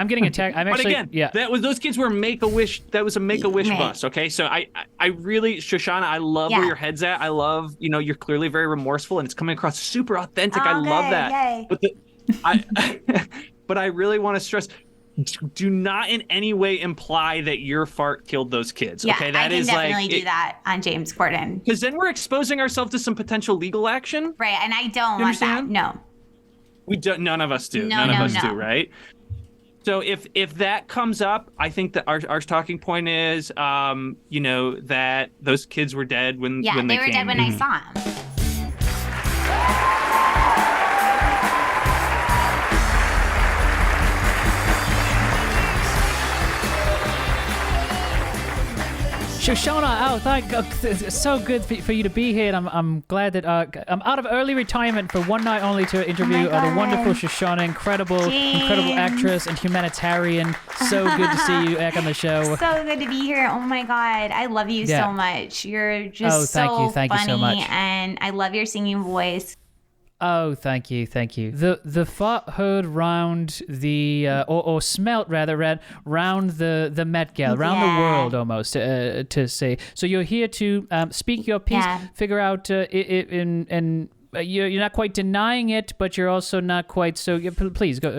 getting attacked. But again, those kids were Make-A-Wish. That was a Make-A-Wish bus. Okay, so I really, Shoshana, I love where your head's at. I love, you're clearly very remorseful, and it's coming across super authentic. I love that. Yay. But I really want to stress: do not in any way imply that your fart killed those kids. Yeah, okay, I can definitely do that on James Corden. Because then we're exposing ourselves to some potential legal action. Right, and I don't want that. No. We don't. None of us do. None of us do. Right. So if that comes up, I think that our talking point is, that those kids were dead when they were came. dead when I saw them. Shoshana, it's so good for you to be here. And I'm glad that I'm out of early retirement for one night only to interview the wonderful Shoshana, incredible actress and humanitarian. So good to see you back on the show. So good to be here. Oh my God, I love you so much. You're just thank you funny, so much. And I love your singing voice. Oh, thank you. The fart heard round the or smelt rather round the Met Gala, round the world almost to say. So you're here to speak your piece, figure out and you're not quite denying it, but you're also not quite. So please go.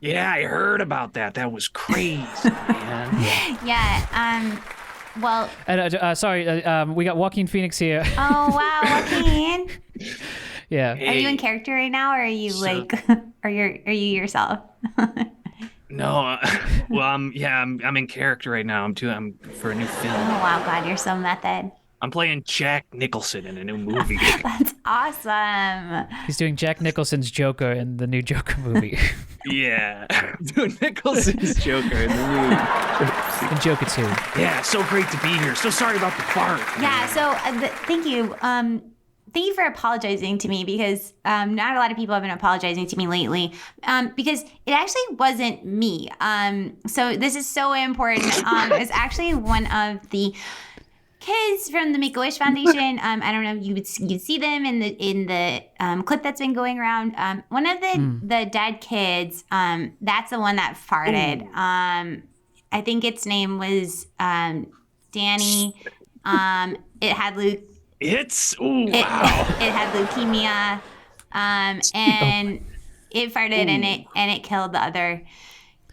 Yeah, I heard about that. That was crazy, man. Yeah. Well. Sorry. We got Joaquin Phoenix here. Oh wow, Joaquin. Yeah. Hey. Are you in character right now, or are you are you yourself? No, well, I'm in character right now. I'm for a new film. Oh wow, God, you're so method. I'm playing Jack Nicholson in a new movie. That's awesome. He's doing Jack Nicholson's Joker in the new Joker movie. Yeah, doing Nicholson's Joker in the movie. And Joker 2. Yeah, so great to be here. So sorry about the fart. Yeah, so thank you. Thank you for apologizing to me, because not a lot of people have been apologizing to me lately, because it actually wasn't me. So this is so important. It's actually one of the kids from the Make-A-Wish Foundation. I don't know if you'd see them in the clip that's been going around. One of the dead kids, that's the one that farted. I think its name was Danny. It had Luke. It had leukemia, and it farted and it killed the other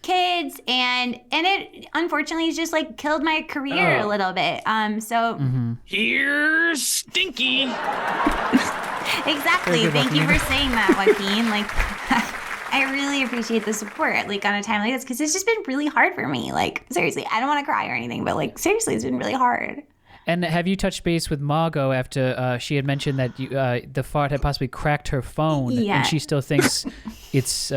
kids, and it unfortunately just like killed my career a little bit. Here's Stinky. Exactly. Thank you for saying that, Joaquin. Like, I really appreciate the support, like, on a time like this, because it's just been really hard for me. Like, seriously, I don't want to cry or anything, but like, seriously, it's been really hard. And have you touched base with Margot after she had mentioned that the fart had possibly cracked her phone, and she still thinks it's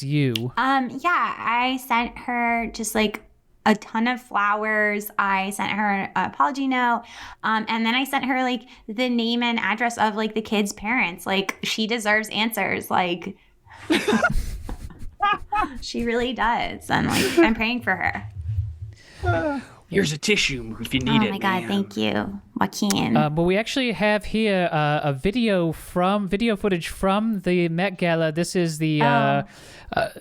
you? Yeah, I sent her just like a ton of flowers. I sent her an apology note, and then I sent her like the name and address of like the kid's parents. Like, she deserves answers. Like, she really does, and like, I'm praying for her. Here's a tissue if you need it. Oh my God, thank you, Joaquin. But we actually have here a video footage from the Met Gala. This is the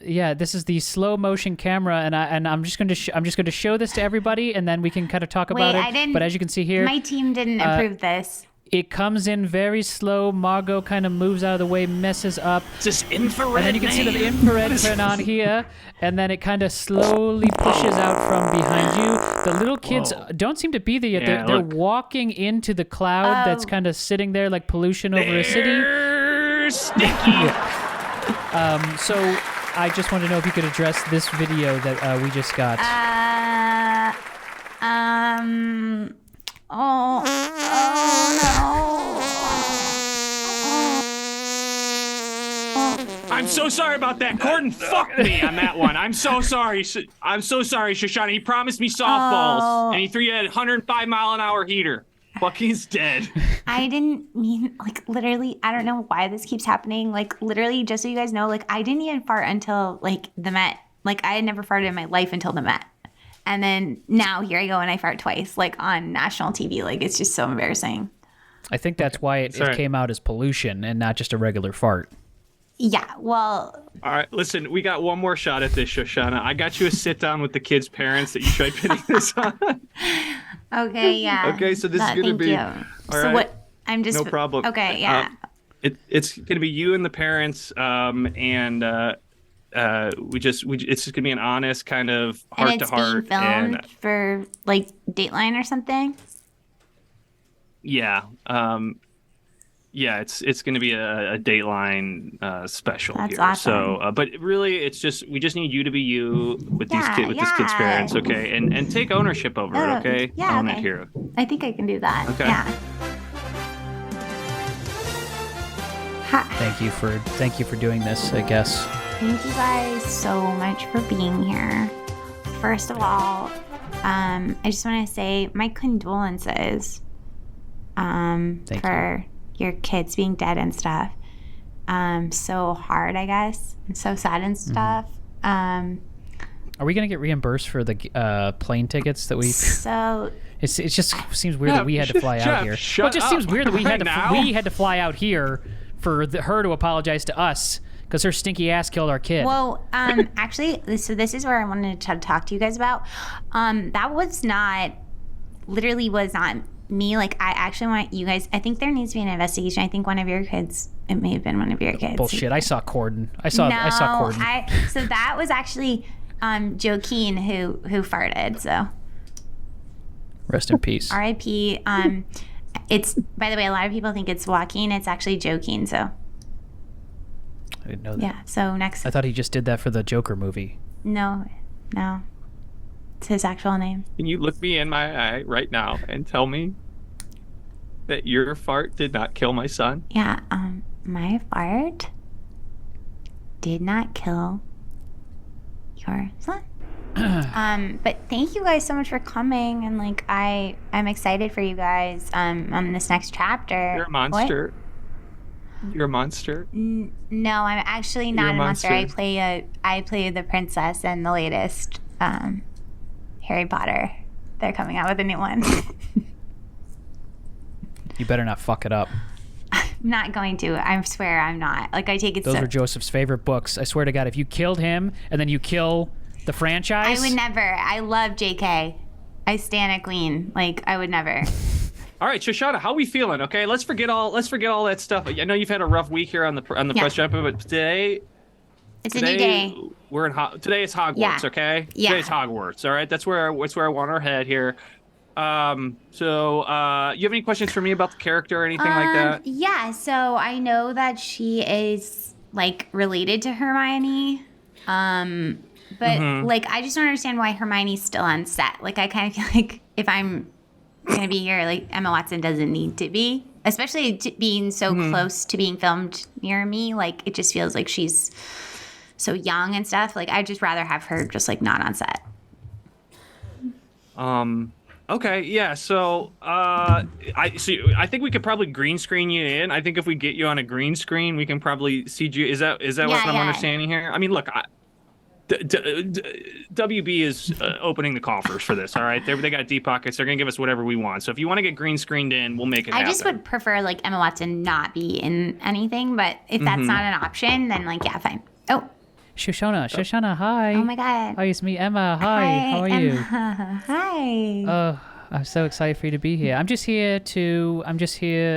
this is the slow motion camera, and I'm just going to show this to everybody, and then we can kind of talk about it. But as you can see here, my team didn't approve this. It comes in very slow. Margot kind of moves out of the way, messes up. It's this infrared. And then you can see the infrared turn on here, and then it kind of slowly pushes out from behind you. The little kids don't seem to be there yet. Yeah, they're walking into the cloud that's kind of sitting there like pollution over a city. Sticky. So I just want to know if you could address this video that we just got. Oh no. I'm so sorry about that. Gordon fucked me on that one. I'm so sorry. I'm so sorry, Shoshana. He promised me softballs, and he threw you a 105-mile-an-hour heater. Joaquin's dead. I didn't mean, like, literally, I don't know why this keeps happening. Like, literally, just so you guys know, like, I didn't even fart until, like, the Met. Like, I had never farted in my life until the Met. And then now here I go and I fart twice, like, on national TV. Like, it's just so embarrassing. I think that's why it came out as pollution and not just a regular fart. Yeah, well... All right, listen, we got one more shot at this, Shoshana. I got you a sit-down with the kids' parents that you tried pitting this on. Okay, yeah. Okay, so this is going to be... All right. So what... I'm just... No problem. Okay, yeah. It's going to be you and the parents, and... it's just gonna be an honest kind of heart to heart, and it's being filmed for like Dateline or something. Yeah, it's gonna be a Dateline special. That's here. awesome. So, but really, we just need you to be you with this kid's parents, okay? And take ownership over it, okay? Yeah, Own it here. I think I can do that. Okay. Yeah. Thank you for doing this, I guess. Thank you guys so much for being here. First of all, I just want to say my condolences for your kids being dead and stuff. So hard, I guess, and so sad and stuff. Are we gonna get reimbursed for the plane tickets that we? So it just seems weird that we had to fly out here. Well, it just seems weird that we had to fly out here for her to apologize to us. Because her stinky ass killed our kid. Well, actually, so this is where I wanted to talk to you guys about. That was not me, like, I actually want you guys, I think there needs to be an investigation. I think one of your kids, it may have been one of your kids. Bullshit. I saw Corden. I saw Corden. So that was actually Joaquin who farted, so. Rest in peace. R.I.P. It's, by the way, a lot of people think it's Joaquin. It's actually Joaquin, so. I didn't know that. Yeah, so next. I thought he just did that for the Joker movie. No. It's his actual name. Can you look me in my eye right now and tell me that your fart did not kill my son? Yeah, my fart did not kill your son. But thank you guys so much for coming, and like I'm excited for you guys on this next chapter. You're a monster. What? You're a monster. No, I'm actually not a monster. I play the princess in the latest Harry Potter. They're coming out with a new one. You better not fuck it up. I'm not going to. I swear I'm not. Like, I take it. Those are Joseph's favorite books. I swear to God, if you killed him and then you kill the franchise, I would never. I love JK. I stan a queen. Like, I would never. All right, Shoshana, how we feeling? Okay, let's forget all that stuff. I know you've had a rough week here on the press jumper, but today it's a new day. Today is Hogwarts. Yeah. Okay. Yeah. Today's Hogwarts. All right. That's where I want our head here. So you have any questions for me about the character or anything like that? Yeah. So I know that she is like related to Hermione. But like, I just don't understand why Hermione's still on set. Like, I kind of feel like if I'm gonna be here, like, Emma Watson doesn't need to be, especially being so close to being filmed near me. Like, it just feels like she's so young and stuff. Like, I'd just rather have her just like not on set. Okay, yeah. So, I think we could probably green screen you in. I think if we get you on a green screen, we can probably CG. Is that what I'm understanding here? I mean, look, WB is opening the coffers for this. All right, they got deep pockets. They're gonna give us whatever we want. So if you want to get green screened in, we'll make it happen. I just would prefer like Emma Watson not be in anything, but if that's not an option, then like, yeah, fine. Oh. Shoshana, hi. Oh my God. Oh, it's me, Emma. Hi. How are you? Hi. Oh, I'm so excited for you to be here. I'm just here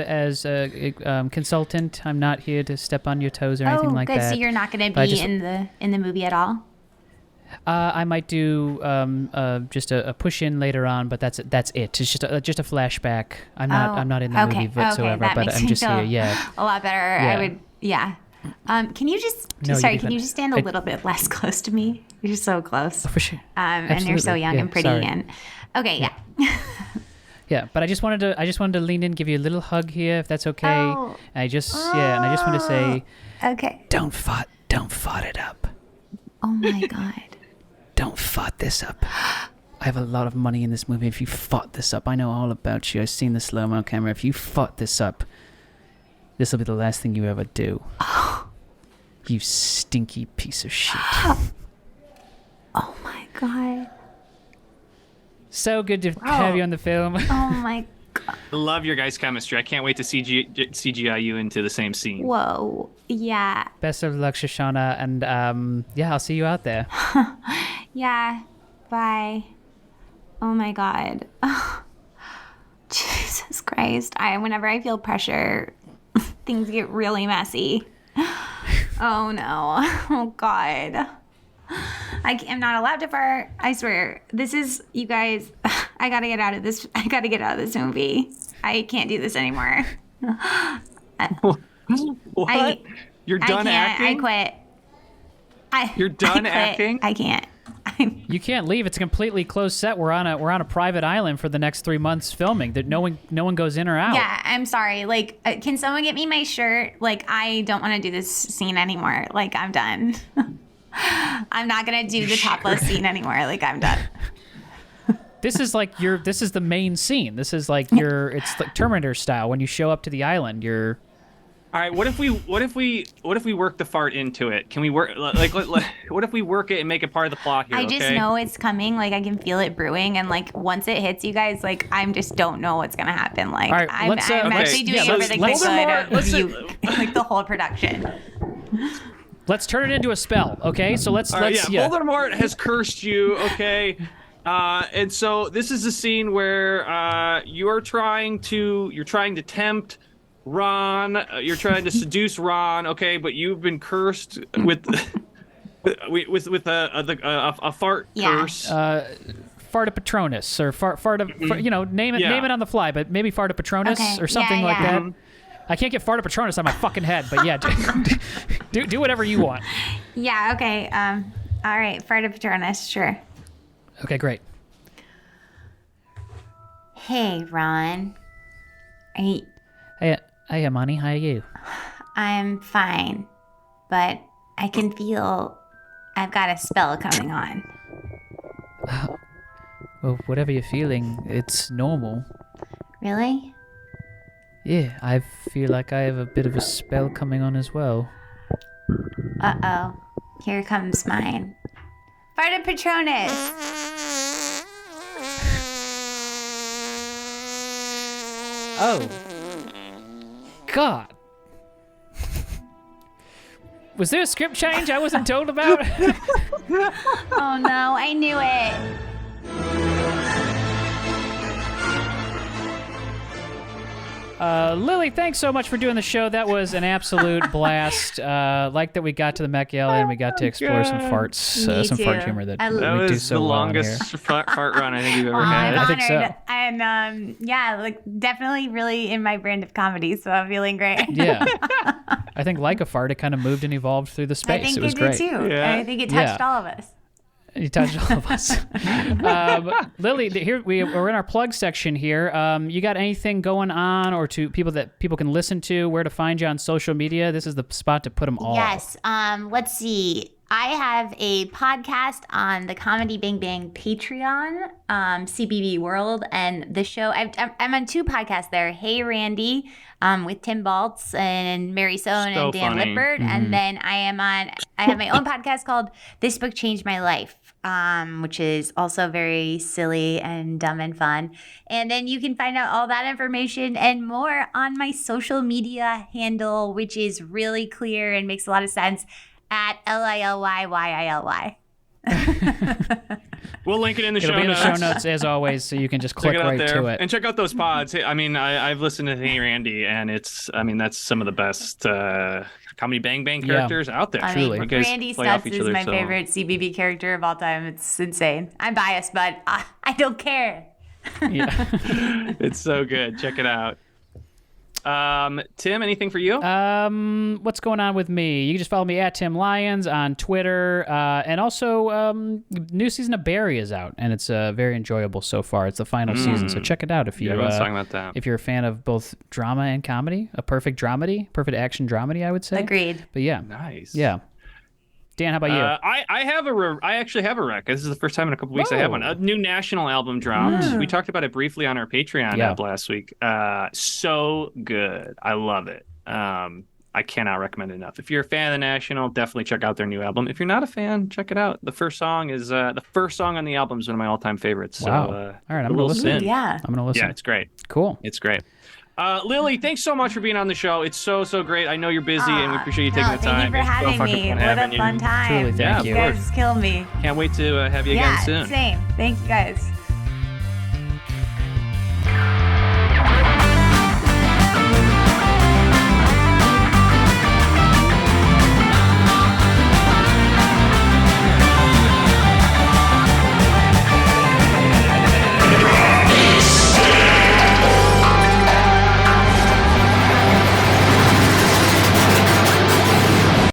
as a consultant. I'm not here to step on your toes or anything like that. Oh, good. So you're not going to be in the movie at all? I might do just a push in later on, but that's it. It's just a flashback. I'm not in the movie whatsoever, but I'm just here. Yeah. A lot better. Yeah. I would. Yeah. Can you just can you just stand a little bit less close to me? You're so close. Oh, for sure. And you're so young and pretty. Sorry. And okay, yeah. Yeah, but I just wanted to lean in, give you a little hug here, if that's okay. Oh. And I just want to say, okay. Don't fart it up. Oh my God. Don't fart this up. I have a lot of money in this movie. If you fart this up, I know all about you. I've seen the slow-mo camera. If you fart this up, this will be the last thing you ever do. You stinky piece of shit. Oh my God. So good to have you on the film. Oh my God. I love your guys' chemistry. I can't wait to CGI you into the same scene. Whoa. Yeah. Best of luck, Shoshana, and I'll see you out there. Yeah. Bye. Oh my God. Jesus Christ. Whenever I feel pressure, things get really messy. Oh no. Oh God. I am not allowed to fart. I swear. This is, you guys, I gotta get out of this. I gotta get out of this movie. I can't do this anymore. What? You're done acting? I quit. You're done acting? I can't. You can't leave. It's a completely closed set. We're on a private island for the next 3 months filming. That no one goes in or out. Yeah, I'm sorry. Like, can someone get me my shirt? Like, I don't want to do this scene anymore. Like, I'm done. I'm not gonna do the topless scene anymore. Like, I'm done. This is the main scene. This is like it's like Terminator style. When you show up to the island, you're. All right. What if we work the fart into it? Can we work what if we work it and make it part of the plot here? I just know it's coming. Like, I can feel it brewing, and like once it hits you guys, like I just don't know what's gonna happen. Like, right, I'm actually doing it for the good of you, like the whole production. Let's turn it into a spell, okay? So let's Voldemort has cursed you, okay? And so this is a scene where you're trying to tempt Ron. You're trying to seduce Ron. Okay, but you've been cursed with a fart curse. Fart-a-Patronus or name it on the fly, but maybe Fart-a-Patronus or something like that. I can't get Fart-a-Patronus on my fucking head, but yeah, do whatever you want. Yeah. Okay. All right. Fart-a-Patronus. Sure. Okay. Great. Hey, Ron. Hey, Amani. How are you? I'm fine, but I can feel I've got a spell coming on. Well, whatever you're feeling, it's normal. Really? Yeah, I feel like I have a bit of a spell coming on as well. Uh-oh. Here comes mine. Fart-a-Patronus! Oh. God. Was there a script change I wasn't told about? Oh no, I knew it. Lily, thanks so much for doing the show. That was an absolute blast. Like that we got to the Met Gala and we got to explore some farts, some fart humor that we do so well on here. That was the longest fart run I think you've ever had. I'm I think so. And definitely really in my brand of comedy, so I'm feeling great. Yeah. I think like a fart, it kind of moved and evolved through the space. I think it was it great. did too. Yeah. I think it touched all of us. You touched all of us. Lily, here we're in our plug section here. You got anything going on, or to people that people can listen to, where to find you on social media? This is the spot to put them all. Yes. Let's see. I have a podcast on the Comedy Bang Bang Patreon, CBB World, and the show. I'm on 2 podcasts there. Hey Randy, with Tim Baltz and Mary Sohn and Dan Lippert, and then I have my own podcast called This Book Changed My Life, which is also very silly and dumb and fun. And then you can find out all that information and more on my social media handle, which is really clear and makes a lot of sense. At LILYYILY. We'll link it in the show notes. It'll be in the show notes as always, so you can just click right to it. And check out those pods. Hey, I've listened to Hey Randy, and that's some of the best Comedy Bang Bang characters out there. Truly. Randy Stutz is my favorite CBB character of all time. It's insane. I'm biased, but I don't care. Yeah. It's so good. Check it out. Tim, anything for you? What's going on with me? You can just follow me at Tim Lyons on Twitter. And also, new season of Barry is out, and it's very enjoyable so far. It's the final season, so check it out if you everyone's talking about that. If you're a fan of both drama and comedy, a perfect action dramedy, I would say. Agreed. But yeah, nice. Yeah. Dan, how about you? I actually have a rec. This is the first time in a couple weeks I have one. A new national album dropped. We talked about it briefly on our Patreon app last week. So good. I love it. I cannot recommend it enough. If you're a fan of the National, definitely check out their new album. If you're not a fan, check it out. The first song on the album is one of my all-time favorites. Wow. So, all right, I'm going to listen. Yeah. I'm going to listen. Yeah, it's great. Cool. It's great. Lily, thanks so much for being on the show. It's so great. I know you're busy, and we appreciate you taking the time. Thank you for having me. What a fun time. Truly, thank you guys kill me. Can't wait to have you again soon. Same. Thank you guys.